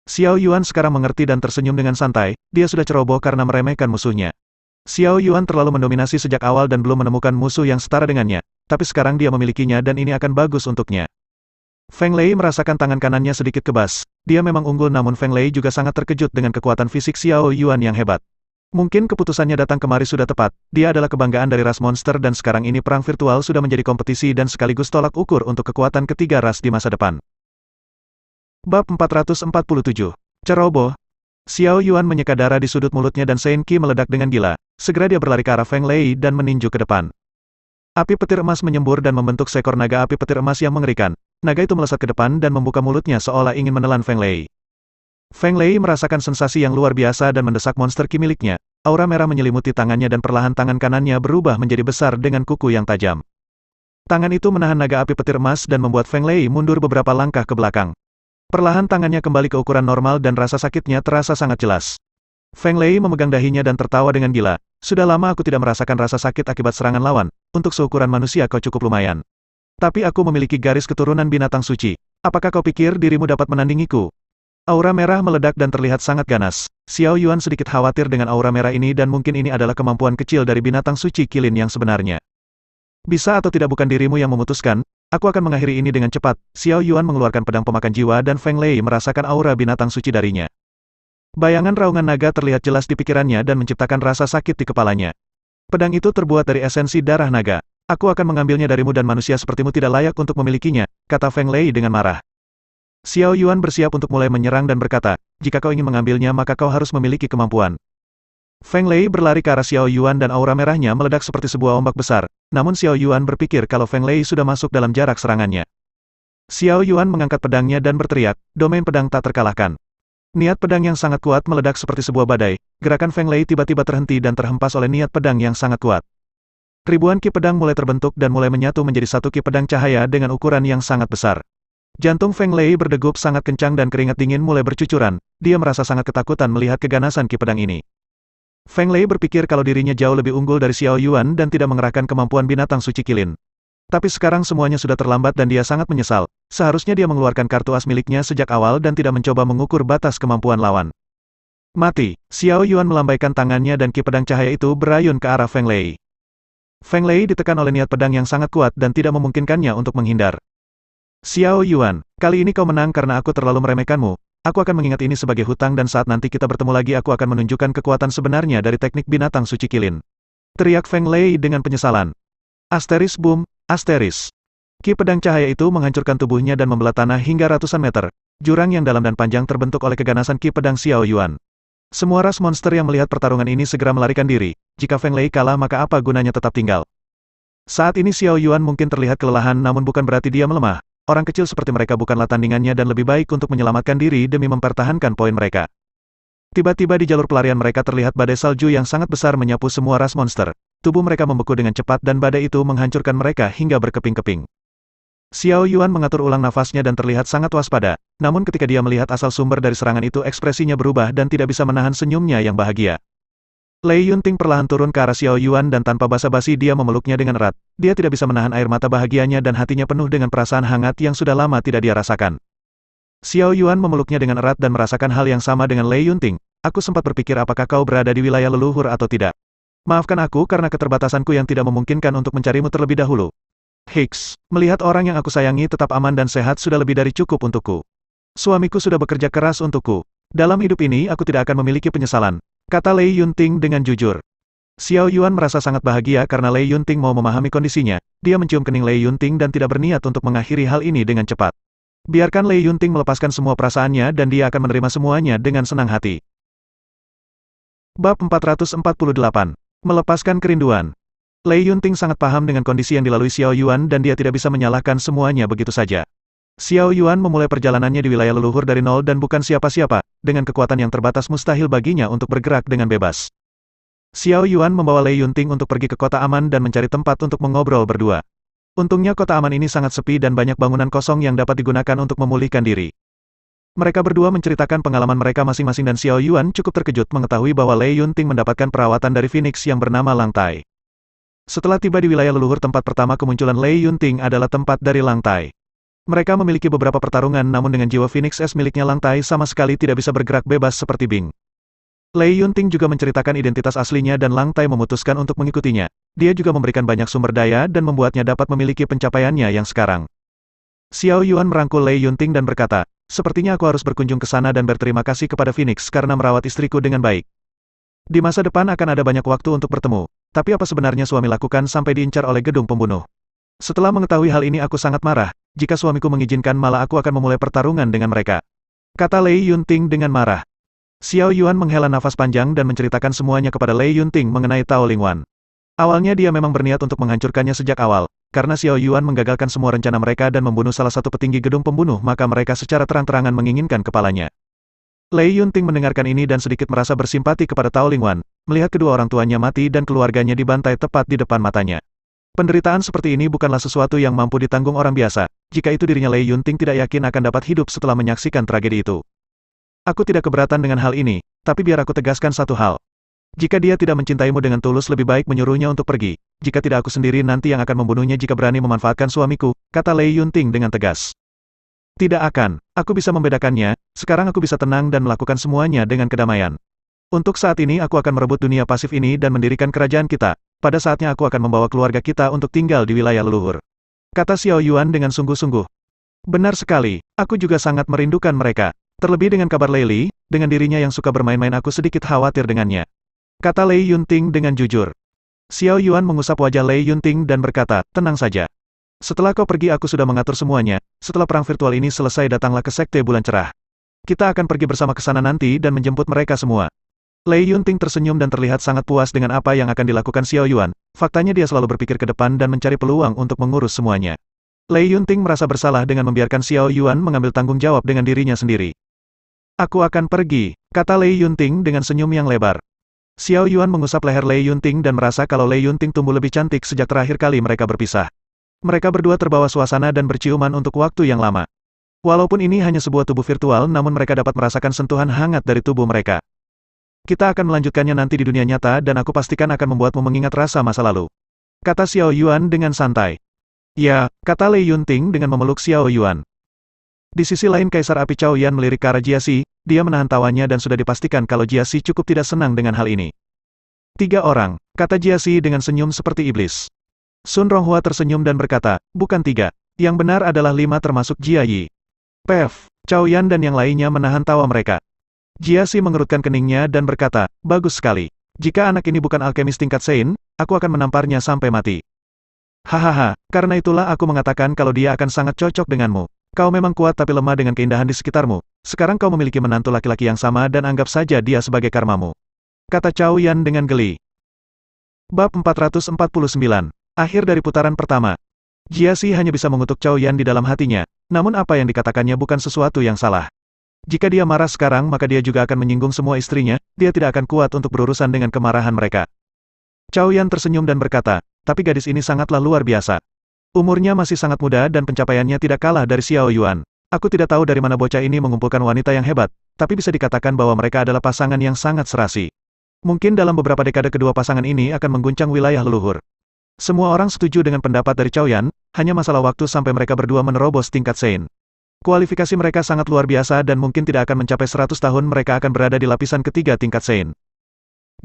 Xiao Yuan sekarang mengerti dan tersenyum dengan santai, dia sudah ceroboh karena meremehkan musuhnya. Xiao Yuan terlalu mendominasi sejak awal dan belum menemukan musuh yang setara dengannya, tapi sekarang dia memilikinya dan ini akan bagus untuknya. Feng Lei merasakan tangan kanannya sedikit kebas. Dia memang unggul namun Feng Lei juga sangat terkejut dengan kekuatan fisik Xiao Yuan yang hebat. Mungkin keputusannya datang kemari sudah tepat, dia adalah kebanggaan dari ras monster dan sekarang ini perang virtual sudah menjadi kompetisi dan sekaligus tolak ukur untuk kekuatan ketiga ras di masa depan. Bab 447. Ceroboh. Xiao Yuan menyeka darah di sudut mulutnya dan Shen Qi meledak dengan gila. Segera dia berlari ke arah Feng Lei dan meninju ke depan. Api petir emas menyembur dan membentuk seekor naga api petir emas yang mengerikan. Naga itu melesat ke depan dan membuka mulutnya seolah ingin menelan Feng Lei. Feng Lei merasakan sensasi yang luar biasa dan mendesak monster Qi miliknya. Aura merah menyelimuti tangannya dan perlahan tangan kanannya berubah menjadi besar dengan kuku yang tajam. Tangan itu menahan naga api petir emas dan membuat Feng Lei mundur beberapa langkah ke belakang. Perlahan tangannya kembali ke ukuran normal dan rasa sakitnya terasa sangat jelas. Feng Lei memegang dahinya dan tertawa dengan gila. "Sudah lama aku tidak merasakan rasa sakit akibat serangan lawan. Untuk seukuran manusia kau cukup lumayan. Tapi aku memiliki garis keturunan binatang suci. Apakah kau pikir dirimu dapat menandingiku?" Aura merah meledak dan terlihat sangat ganas. Xiao Yuan sedikit khawatir dengan aura merah ini dan mungkin ini adalah kemampuan kecil dari binatang suci Qilin yang sebenarnya. "Bisa atau tidak bukan dirimu yang memutuskan. Aku akan mengakhiri ini dengan cepat." Xiao Yuan mengeluarkan pedang pemakan jiwa dan Feng Lei merasakan aura binatang suci darinya. Bayangan raungan naga terlihat jelas di pikirannya dan menciptakan rasa sakit di kepalanya. "Pedang itu terbuat dari esensi darah naga. Aku akan mengambilnya darimu dan manusia sepertimu tidak layak untuk memilikinya," kata Feng Lei dengan marah. Xiao Yuan bersiap untuk mulai menyerang dan berkata, "Jika kau ingin mengambilnya maka kau harus memiliki kemampuan." Feng Lei berlari ke arah Xiao Yuan dan aura merahnya meledak seperti sebuah ombak besar, namun Xiao Yuan berpikir kalau Feng Lei sudah masuk dalam jarak serangannya. Xiao Yuan mengangkat pedangnya dan berteriak, "Domain pedang tak terkalahkan." Niat pedang yang sangat kuat meledak seperti sebuah badai, gerakan Feng Lei tiba-tiba terhenti dan terhempas oleh niat pedang yang sangat kuat. Ribuan ki pedang mulai terbentuk dan mulai menyatu menjadi satu ki pedang cahaya dengan ukuran yang sangat besar. Jantung Feng Lei berdegup sangat kencang dan keringat dingin mulai bercucuran, dia merasa sangat ketakutan melihat keganasan Ki Pedang ini. Feng Lei berpikir kalau dirinya jauh lebih unggul dari Xiao Yuan dan tidak mengerahkan kemampuan binatang suci kilin. Tapi sekarang semuanya sudah terlambat dan dia sangat menyesal, seharusnya dia mengeluarkan kartu as miliknya sejak awal dan tidak mencoba mengukur batas kemampuan lawan. Mati, Xiao Yuan melambaikan tangannya dan Ki Pedang Cahaya itu berayun ke arah Feng Lei. Feng Lei ditekan oleh niat pedang yang sangat kuat dan tidak memungkinkannya untuk menghindar. Xiao Yuan, kali ini kau menang karena aku terlalu meremehkanmu. Aku akan mengingat ini sebagai hutang dan saat nanti kita bertemu lagi aku akan menunjukkan kekuatan sebenarnya dari teknik binatang suci kilin. Teriak Feng Lei dengan penyesalan. Asteris boom, asteris. Ki Pedang Cahaya itu menghancurkan tubuhnya dan membelah tanah hingga ratusan meter. Jurang yang dalam dan panjang terbentuk oleh keganasan Ki Pedang Xiao Yuan. Semua ras monster yang melihat pertarungan ini segera melarikan diri. Jika Feng Lei kalah maka apa gunanya tetap tinggal. Saat ini Xiao Yuan mungkin terlihat kelelahan namun bukan berarti dia melemah. Orang kecil seperti mereka bukanlah tandingannya dan lebih baik untuk menyelamatkan diri demi mempertahankan poin mereka. Tiba-tiba di jalur pelarian mereka terlihat badai salju yang sangat besar menyapu semua ras monster. Tubuh mereka membeku dengan cepat dan badai itu menghancurkan mereka hingga berkeping-keping. Xiao Yuan mengatur ulang nafasnya dan terlihat sangat waspada. Namun ketika dia melihat asal sumber dari serangan itu ekspresinya berubah dan tidak bisa menahan senyumnya yang bahagia. Lei Yunting perlahan turun ke arah Xiao Yuan dan tanpa basa-basi dia memeluknya dengan erat. Dia tidak bisa menahan air mata bahagianya dan hatinya penuh dengan perasaan hangat yang sudah lama tidak dia rasakan. Xiao Yuan memeluknya dengan erat dan merasakan hal yang sama dengan Lei Yunting. Aku sempat berpikir apakah kau berada di wilayah leluhur atau tidak. Maafkan aku karena keterbatasanku yang tidak memungkinkan untuk mencarimu terlebih dahulu. Hicks, melihat orang yang aku sayangi tetap aman dan sehat sudah lebih dari cukup untukku. Suamiku sudah bekerja keras untukku. Dalam hidup ini aku tidak akan memiliki penyesalan, kata Lei Yunting dengan jujur. Xiao Yuan merasa sangat bahagia karena Lei Yunting mau memahami kondisinya. Dia mencium kening Lei Yunting dan tidak berniat untuk mengakhiri hal ini dengan cepat. Biarkan Lei Yunting melepaskan semua perasaannya dan dia akan menerima semuanya dengan senang hati. Bab 448. Melepaskan kerinduan. Lei Yunting sangat paham dengan kondisi yang dilalui Xiao Yuan dan dia tidak bisa menyalahkan semuanya begitu saja. Xiao Yuan memulai perjalanannya di wilayah leluhur dari nol dan bukan siapa-siapa, dengan kekuatan yang terbatas mustahil baginya untuk bergerak dengan bebas. Xiao Yuan membawa Lei Yunting untuk pergi ke kota aman dan mencari tempat untuk mengobrol berdua. Untungnya kota aman ini sangat sepi dan banyak bangunan kosong yang dapat digunakan untuk memulihkan diri. Mereka berdua menceritakan pengalaman mereka masing-masing dan Xiao Yuan cukup terkejut mengetahui bahwa Lei Yunting mendapatkan perawatan dari Phoenix yang bernama Lang Tai. Setelah tiba di wilayah leluhur tempat pertama kemunculan Lei Yunting adalah tempat dari Lang Tai. Mereka memiliki beberapa pertarungan namun dengan jiwa Phoenix S miliknya Lang Tai sama sekali tidak bisa bergerak bebas seperti Bing. Lei Yunting juga menceritakan identitas aslinya dan Lang Tai memutuskan untuk mengikutinya. Dia juga memberikan banyak sumber daya dan membuatnya dapat memiliki pencapaiannya yang sekarang. Xiao Yuan merangkul Lei Yunting dan berkata, sepertinya aku harus berkunjung ke sana dan berterima kasih kepada Phoenix karena merawat istriku dengan baik. Di masa depan akan ada banyak waktu untuk bertemu. Tapi apa sebenarnya suami lakukan sampai diincar oleh gedung pembunuh? Setelah mengetahui hal ini aku sangat marah. Jika suamiku mengizinkan malah aku akan memulai pertarungan dengan mereka. Kata Lei Yunting dengan marah. Xiao Yuan menghela nafas panjang dan menceritakan semuanya kepada Lei Yunting mengenai Tao Lingwan. Awalnya dia memang berniat untuk menghancurkannya sejak awal. Karena Xiao Yuan menggagalkan semua rencana mereka dan membunuh salah satu petinggi gedung pembunuh maka mereka secara terang-terangan menginginkan kepalanya. Lei Yunting mendengarkan ini dan sedikit merasa bersimpati kepada Tao Lingwan, melihat kedua orang tuanya mati dan keluarganya dibantai tepat di depan matanya. Penderitaan seperti ini bukanlah sesuatu yang mampu ditanggung orang biasa, jika itu dirinya Lei Yunting tidak yakin akan dapat hidup setelah menyaksikan tragedi itu. Aku tidak keberatan dengan hal ini, tapi biar aku tegaskan satu hal. Jika dia tidak mencintaimu dengan tulus lebih baik menyuruhnya untuk pergi, jika tidak aku sendiri nanti yang akan membunuhnya jika berani memanfaatkan suamiku, kata Lei Yunting dengan tegas. Tidak akan, aku bisa membedakannya, sekarang aku bisa tenang dan melakukan semuanya dengan kedamaian. Untuk saat ini aku akan merebut dunia pasif ini dan mendirikan kerajaan kita, pada saatnya aku akan membawa keluarga kita untuk tinggal di wilayah leluhur. Kata Xiao Yuan dengan sungguh-sungguh. Benar sekali, aku juga sangat merindukan mereka. Terlebih dengan kabar Lei Li, dengan dirinya yang suka bermain-main aku sedikit khawatir dengannya. Kata Lei Yunting dengan jujur. Xiao Yuan mengusap wajah Lei Yunting dan berkata, tenang saja. Setelah kau pergi aku sudah mengatur semuanya, setelah perang virtual ini selesai datanglah ke Sekte Bulan Cerah. Kita akan pergi bersama ke sana nanti dan menjemput mereka semua. Lei Yunting tersenyum dan terlihat sangat puas dengan apa yang akan dilakukan Xiao Yuan, faktanya dia selalu berpikir ke depan dan mencari peluang untuk mengurus semuanya. Lei Yunting merasa bersalah dengan membiarkan Xiao Yuan mengambil tanggung jawab dengan dirinya sendiri. Aku akan pergi, kata Lei Yunting dengan senyum yang lebar. Xiao Yuan mengusap leher Lei Yunting dan merasa kalau Lei Yunting tumbuh lebih cantik sejak terakhir kali mereka berpisah. Mereka berdua terbawa suasana dan berciuman untuk waktu yang lama. Walaupun ini hanya sebuah tubuh virtual, namun mereka dapat merasakan sentuhan hangat dari tubuh mereka. Kita akan melanjutkannya nanti di dunia nyata dan aku pastikan akan membuatmu mengingat rasa masa lalu. Kata Xiao Yuan dengan santai. Ya, kata Lei Yunting dengan memeluk Xiao Yuan. Di sisi lain Kaisar Api Cao Yan melirik ke arah Jiaxi, dia menahan tawanya dan sudah dipastikan kalau Jiaxi cukup tidak senang dengan hal ini. 3 orang, kata Jiaxi dengan senyum seperti iblis. Sun Ronghua tersenyum dan berkata, bukan 3. Yang benar adalah 5 termasuk Jia Yi. Pef, Cao Yan dan yang lainnya menahan tawa mereka. Jiaxi mengerutkan keningnya dan berkata, bagus sekali. Jika anak ini bukan alkemis tingkat Sein, aku akan menamparnya sampai mati. Hahaha, karena itulah aku mengatakan kalau dia akan sangat cocok denganmu. Kau memang kuat tapi lemah dengan keindahan di sekitarmu. Sekarang kau memiliki menantu laki-laki yang sama dan anggap saja dia sebagai karmamu. Kata Cao Yan dengan geli. Bab 449. Akhir dari putaran pertama. Jiaxi hanya bisa mengutuk Cao Yan di dalam hatinya, namun apa yang dikatakannya bukan sesuatu yang salah. Jika dia marah sekarang maka dia juga akan menyinggung semua istrinya, dia tidak akan kuat untuk berurusan dengan kemarahan mereka. Cao Yan tersenyum dan berkata, tapi gadis ini sangatlah luar biasa. Umurnya masih sangat muda dan pencapaiannya tidak kalah dari Xiao Yuan. Aku tidak tahu dari mana bocah ini mengumpulkan wanita yang hebat, tapi bisa dikatakan bahwa mereka adalah pasangan yang sangat serasi. Mungkin dalam beberapa dekade kedua pasangan ini akan mengguncang wilayah leluhur. Semua orang setuju dengan pendapat dari Cao Yan, hanya masalah waktu sampai mereka berdua menerobos tingkat Sein. Kualifikasi mereka sangat luar biasa dan mungkin tidak akan mencapai 100 tahun mereka akan berada di lapisan ketiga tingkat Sein.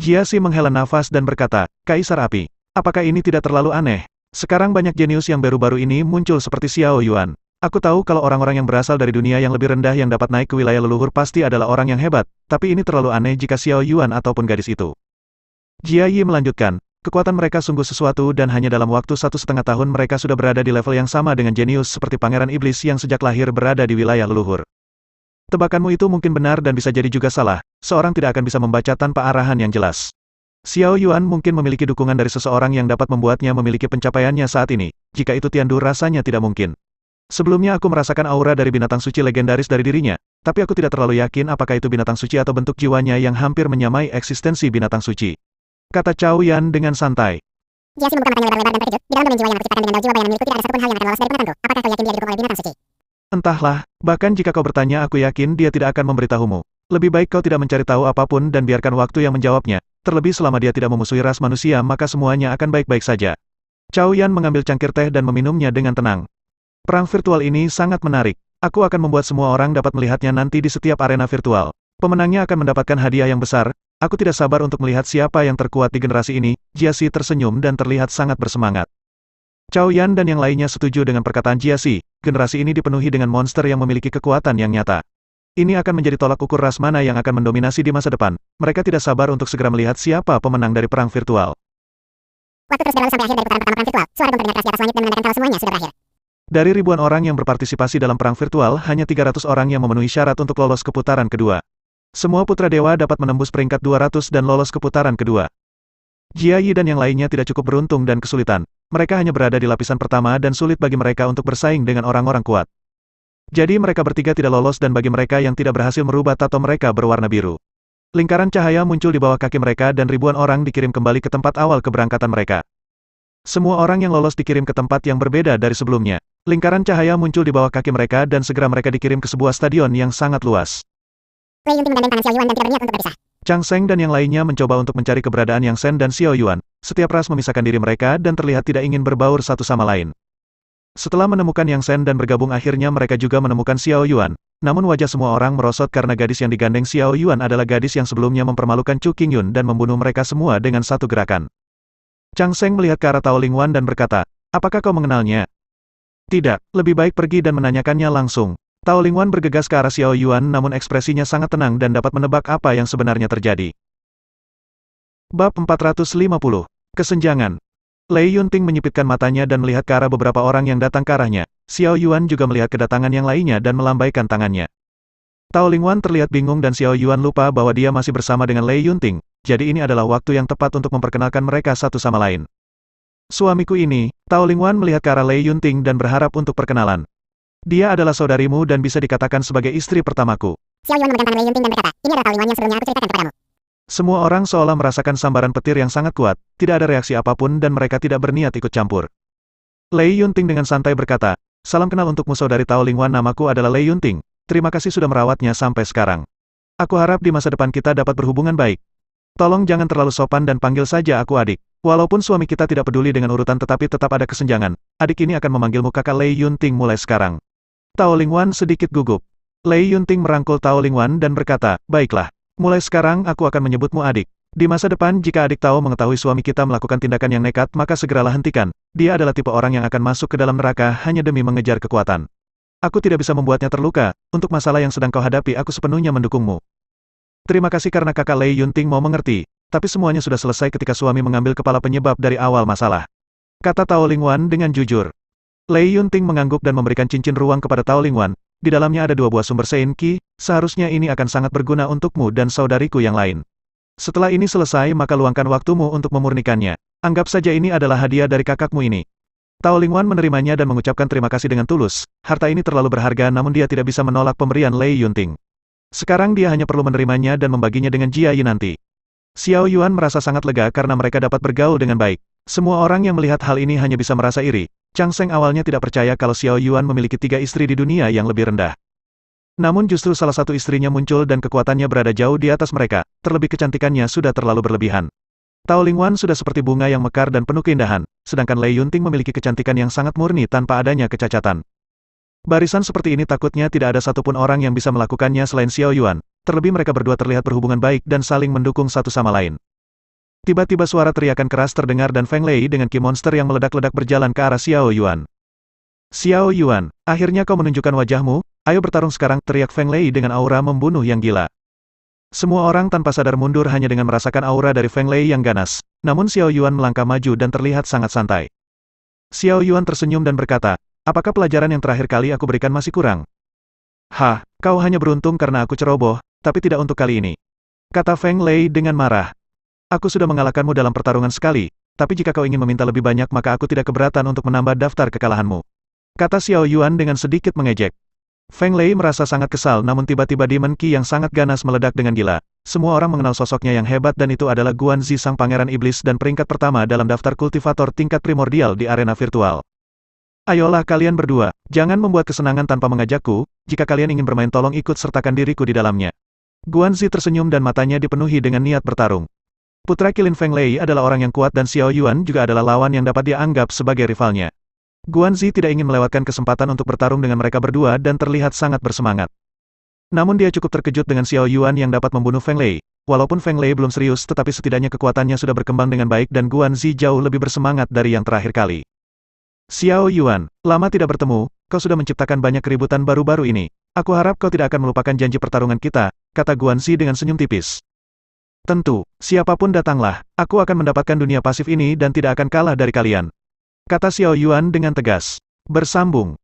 Jiaxi menghela nafas dan berkata, Kaisar Api, apakah ini tidak terlalu aneh? Sekarang banyak jenius yang baru-baru ini muncul seperti Xiao Yuan. Aku tahu kalau orang-orang yang berasal dari dunia yang lebih rendah yang dapat naik ke wilayah leluhur pasti adalah orang yang hebat, tapi ini terlalu aneh jika Xiao Yuan ataupun gadis itu. Jia Yi melanjutkan, kekuatan mereka sungguh sesuatu dan hanya dalam waktu 1,5 tahun mereka sudah berada di level yang sama dengan jenius seperti Pangeran Iblis yang sejak lahir berada di wilayah leluhur. Tebakanmu itu mungkin benar dan bisa jadi juga salah, seorang tidak akan bisa membaca tanpa arahan yang jelas. Xiao Yuan mungkin memiliki dukungan dari seseorang yang dapat membuatnya memiliki pencapaiannya saat ini, jika itu Tiandu rasanya tidak mungkin. Sebelumnya aku merasakan aura dari binatang suci legendaris dari dirinya, tapi aku tidak terlalu yakin apakah itu binatang suci atau bentuk jiwanya yang hampir menyamai eksistensi binatang suci. Kata Cao Yan dengan santai. Jiaxi membuka matanya lebar-lebar dan terkejut. Di dalam domain jiwa yang aku ciptakan dengan jiwa bayangan milikku tidak ada satupun hal yang akan lolos dari pengaruhku. Apakah kau yakin dia didukung oleh binatang suci? Entahlah, bahkan jika kau bertanya aku yakin dia tidak akan memberitahumu. Lebih baik kau tidak mencari tahu apapun dan biarkan waktu yang menjawabnya. Terlebih selama dia tidak memusuhi ras manusia maka semuanya akan baik-baik saja. Cao Yan mengambil cangkir teh dan meminumnya dengan tenang. Perang virtual ini sangat menarik. Aku akan membuat semua orang dapat melihatnya nanti di setiap arena virtual. Pemenangnya akan mendapatkan hadiah yang besar. Aku tidak sabar untuk melihat siapa yang terkuat di generasi ini. Jiaxi tersenyum dan terlihat sangat bersemangat. Cao Yan dan yang lainnya setuju dengan perkataan Jiaxi. Generasi ini dipenuhi dengan monster yang memiliki kekuatan yang nyata. Ini akan menjadi tolak ukur ras mana yang akan mendominasi di masa depan. Mereka tidak sabar untuk segera melihat siapa pemenang dari perang virtual. Waktu terus berlalu sampai akhir dari putaran pertama perang virtual. Suara bom terdengar keras di atas langit dan menandakan kalau semuanya sudah berakhir. Dari ribuan orang yang berpartisipasi dalam perang virtual, hanya 300 orang yang memenuhi syarat untuk lolos ke putaran kedua. Semua putra dewa dapat menembus peringkat 200 dan lolos ke putaran kedua. Jia Yi dan yang lainnya tidak cukup beruntung dan kesulitan. Mereka hanya berada di lapisan pertama dan sulit bagi mereka untuk bersaing dengan orang-orang kuat. Jadi mereka bertiga tidak lolos dan bagi mereka yang tidak berhasil merubah tato mereka berwarna biru. Lingkaran cahaya muncul di bawah kaki mereka dan ribuan orang dikirim kembali ke tempat awal keberangkatan mereka. Semua orang yang lolos dikirim ke tempat yang berbeda dari sebelumnya. Lingkaran cahaya muncul di bawah kaki mereka dan segera mereka dikirim ke sebuah stadion yang sangat luas. Lei Yunting menggandeng tangan Xiao Yuan dan tidak berniat untuk berpisah. Chang Seng dan yang lainnya mencoba untuk mencari keberadaan Yang Sen dan Xiao Yuan. Setiap ras memisahkan diri mereka dan terlihat tidak ingin berbaur satu sama lain. Setelah menemukan Yang Sen dan bergabung akhirnya mereka juga menemukan Xiao Yuan. Namun wajah semua orang merosot karena gadis yang digandeng Xiao Yuan adalah gadis yang sebelumnya mempermalukan Chu Qingyun dan membunuh mereka semua dengan satu gerakan. Chang Seng melihat ke arah Tao Lingwan dan berkata, apakah kau mengenalnya? Tidak, lebih baik pergi dan menanyakannya langsung. Tao Lingwan bergegas ke arah Xiao Yuan namun ekspresinya sangat tenang dan dapat menebak apa yang sebenarnya terjadi. Bab 450. Kesenjangan. Lei Yunting menyipitkan matanya dan melihat ke arah beberapa orang yang datang ke arahnya. Xiao Yuan juga melihat kedatangan yang lainnya dan melambaikan tangannya. Tao Lingwan terlihat bingung dan Xiao Yuan lupa bahwa dia masih bersama dengan Lei Yunting, jadi ini adalah waktu yang tepat untuk memperkenalkan mereka satu sama lain. Suamiku ini, Tao Lingwan melihat ke arah Lei Yunting dan berharap untuk perkenalan. Dia adalah saudarimu dan bisa dikatakan sebagai istri pertamaku. Xiao Yuan memegang tangan Lei Yunting dan berkata, ini adalah Tao Lingwan yang sebelumnya aku ceritakan kepadamu. Semua orang seolah merasakan sambaran petir yang sangat kuat, tidak ada reaksi apapun dan mereka tidak berniat ikut campur. Lei Yunting dengan santai berkata, Salam kenal untukmu saudari Tao Lingwan, namaku adalah Lei Yunting. Terima kasih sudah merawatnya sampai sekarang. Aku harap di masa depan kita dapat berhubungan baik. Tolong jangan terlalu sopan dan panggil saja aku adik. Walaupun suami kita tidak peduli dengan urutan tetapi tetap ada kesenjangan. Adik ini akan memanggilmu kakak Lei Yunting mulai sekarang. Tao Lingwan sedikit gugup. Lei Yunting merangkul Tao Lingwan dan berkata, baiklah. Mulai sekarang aku akan menyebutmu adik. Di masa depan jika adik Tao mengetahui suami kita melakukan tindakan yang nekat maka segeralah hentikan. Dia adalah tipe orang yang akan masuk ke dalam neraka hanya demi mengejar kekuatan. Aku tidak bisa membuatnya terluka. Untuk masalah yang sedang kau hadapi aku sepenuhnya mendukungmu. Terima kasih karena kakak Lei Yunting mau mengerti. Tapi semuanya sudah selesai ketika suami mengambil kepala penyebab dari awal masalah. Kata Tao Lingwan dengan jujur. Lei Yunting mengangguk dan memberikan cincin ruang kepada Tao Lingwan. Di dalamnya ada 2 buah sumber Sein Qi, seharusnya ini akan sangat berguna untukmu dan saudariku yang lain. Setelah ini selesai maka luangkan waktumu untuk memurnikannya. Anggap saja ini adalah hadiah dari kakakmu ini. Tao Lingwan menerimanya dan mengucapkan terima kasih dengan tulus. Harta ini terlalu berharga namun dia tidak bisa menolak pemberian Lei Yunting. Sekarang dia hanya perlu menerimanya dan membaginya dengan Jia Yi nanti. Xiao Yuan merasa sangat lega karena mereka dapat bergaul dengan baik. Semua orang yang melihat hal ini hanya bisa merasa iri. Chang Sheng awalnya tidak percaya kalau Xiao Yuan memiliki 3 istri di dunia yang lebih rendah. Namun justru salah satu istrinya muncul dan kekuatannya berada jauh di atas mereka, terlebih kecantikannya sudah terlalu berlebihan. Tao Lingwan sudah seperti bunga yang mekar dan penuh keindahan, sedangkan Lei Yunting memiliki kecantikan yang sangat murni tanpa adanya kecacatan. Barisan seperti ini takutnya tidak ada satupun orang yang bisa melakukannya selain Xiao Yuan, terlebih mereka berdua terlihat berhubungan baik dan saling mendukung satu sama lain. Tiba-tiba suara teriakan keras terdengar dan Feng Lei dengan ki monster yang meledak-ledak berjalan ke arah Xiao Yuan. Xiao Yuan, akhirnya kau menunjukkan wajahmu? Ayo bertarung sekarang, teriak Feng Lei dengan aura membunuh yang gila. Semua orang tanpa sadar mundur hanya dengan merasakan aura dari Feng Lei yang ganas. Namun Xiao Yuan melangkah maju dan terlihat sangat santai. Xiao Yuan tersenyum dan berkata, apakah pelajaran yang terakhir kali aku berikan masih kurang? Hah, kau hanya beruntung karena aku ceroboh, tapi tidak untuk kali ini. Kata Feng Lei dengan marah. Aku sudah mengalahkanmu dalam pertarungan sekali, tapi jika kau ingin meminta lebih banyak maka aku tidak keberatan untuk menambah daftar kekalahanmu. Kata Xiao Yuan dengan sedikit mengejek. Feng Lei merasa sangat kesal namun tiba-tiba Demon Qi yang sangat ganas meledak dengan gila. Semua orang mengenal sosoknya yang hebat dan itu adalah Guanzi sang pangeran iblis dan peringkat pertama dalam daftar kultivator tingkat primordial di arena virtual. Ayolah kalian berdua, jangan membuat kesenangan tanpa mengajakku, jika kalian ingin bermain tolong ikut sertakan diriku di dalamnya. Guanzi tersenyum dan matanya dipenuhi dengan niat bertarung. Putra Kilin Feng Lei adalah orang yang kuat dan Xiao Yuan juga adalah lawan yang dapat dia anggap sebagai rivalnya. Guanzi tidak ingin melewatkan kesempatan untuk bertarung dengan mereka berdua dan terlihat sangat bersemangat. Namun dia cukup terkejut dengan Xiao Yuan yang dapat membunuh Feng Lei. Walaupun Feng Lei belum serius tetapi setidaknya kekuatannya sudah berkembang dengan baik dan Guanzi jauh lebih bersemangat dari yang terakhir kali. Xiao Yuan, lama tidak bertemu, kau sudah menciptakan banyak keributan baru-baru ini. Aku harap kau tidak akan melupakan janji pertarungan kita, kata Guanzi dengan senyum tipis. Tentu, siapapun datanglah, aku akan mendapatkan dunia pasif ini dan tidak akan kalah dari kalian. Kata Xiao Yuan dengan tegas. Bersambung.